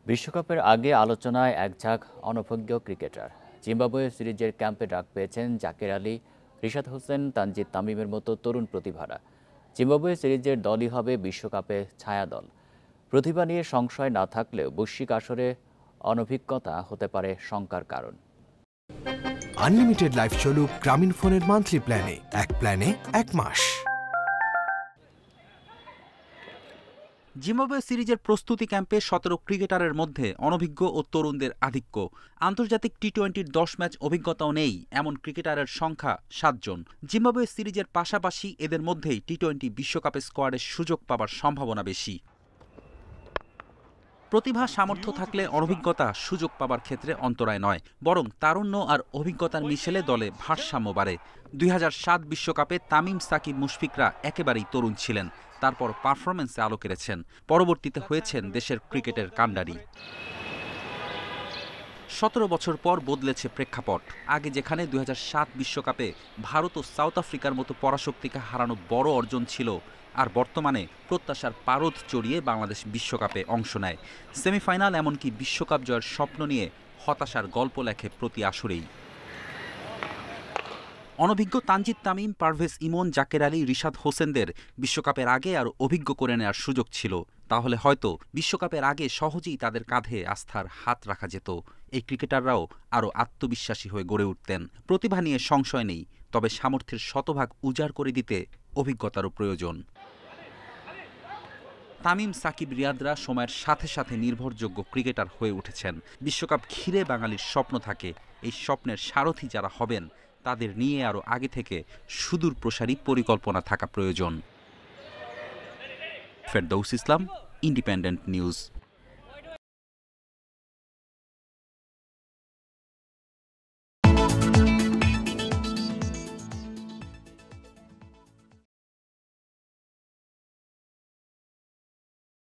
বিশ্বকাপের আগে আলোচনায় একঝাঁক অনভিজ্ঞ ক্রিকেটার। জিম্বাবুয়ে সিরিজের ক্যাম্পে ডাক পেয়েছেন জাকের আলী, রিশাদ হোসেন, তানজিদ তামিমের মতো তরুণ প্রতিভারা। জিম্বাবুয়ে সিরিজের দলই হবে বিশ্বকাপে ছায়াদল। প্রতিভা নিয়ে সংশয় না থাকলেও বৈশ্বিক আসরে অনভিজ্ঞতা হতে পারে শঙ্কার কারণ। আনলিমিটেড লাইফ চলুক গ্রামীণ ফোনের মান্থলি প্ল্যানে, এক প্ল্যানে 1 মাস। জিম্বাবুয়ে সিরিজের প্রস্তুতি ক্যাম্পে 17 ক্রিকেটারের মধ্যে অনভিজ্ঞ ও তরুণদের আধিক্য। আন্তর্জাতিক টি-20-র 10 ম্যাচ অভিজ্ঞতাও নেই এমন ক্রিকেটারের সংখ্যা 7 জন। জিম্বাবুয়ে সিরিজের পাশাপাশি এদের মধ্যেই টি-20 বিশ্বকাপে স্কোয়াডের সুযোগ পাবার সম্ভাবনা বেশি। প্রতিভা সামর্থ্য থাকলে অনভিজ্ঞতা সুযোগ পাবার ক্ষেত্রে অন্তরায় নয়, বরং তারুণ্য আর অভিজ্ঞতার মিশেলে দলে ভারসাম্য বাড়ে। 2007 বিশ্বকাপে তামিম, সাকিব, মুশফিকরা একেবারেই তরুণ ছিলেন, তারপর পারফরমেন্সে আলো কেড়েছেন। পরবর্তীতে হয়েছেন দেশের ক্রিকেটের কাণ্ডারি। 17 বছর পর বদলেছে প্রেক্ষাপট। আগে যেখানে 2007 বিশ্বকাপে ভারত ও সাউথ আফ্রিকার মতো পরাশক্তিকে হারানো বড় অর্জন ছিল, আর বর্তমানে প্রত্যাশার পারদ চড়িয়ে বাংলাদেশ বিশ্বকাপে অংশ নেয়। সেমিফাইনাল এমনকি বিশ্বকাপ জয়ের স্বপ্ন নিয়ে হতাশার গল্প লেখে প্রতি আসরেই। অনভিজ্ঞ তানজিদ তামিম, পারভেজ ইমন, জাকের আলী, রিশাদ হোসেনদের বিশ্বকাপের আগে আর অভিজ্ঞ করে নেওয়ার সুযোগ ছিল। তাহলে হয়তো বিশ্বকাপের আগে সহজেই তাদের কাঁধে আস্থার হাত রাখা যেত। এই ক্রিকেটাররাও আরও আত্মবিশ্বাসী হয়ে গড়ে উঠতেন। প্রতিভা নিয়ে সংশয় নেই, তবে সামর্থ্যের শতভাগ উজাড় করে দিতে অভিজ্ঞতারও প্রয়োজন। তামিম, সাকিব, রিয়াদরা সময়ের সাথে সাথে নির্ভরযোগ্য ক্রিকেটার হয়ে উঠেছেন। বিশ্বকাপ ঘিরে বাঙালির স্বপ্ন থাকে। এই স্বপ্নের সারথি যারা হবেন, তাদের নিয়ে আরও আগে থেকে সুদূর প্রসারী পরিকল্পনা থাকা প্রয়োজন। ফেরদৌস ইসলাম, ইন্ডিপেন্ডেন্ট নিউজ।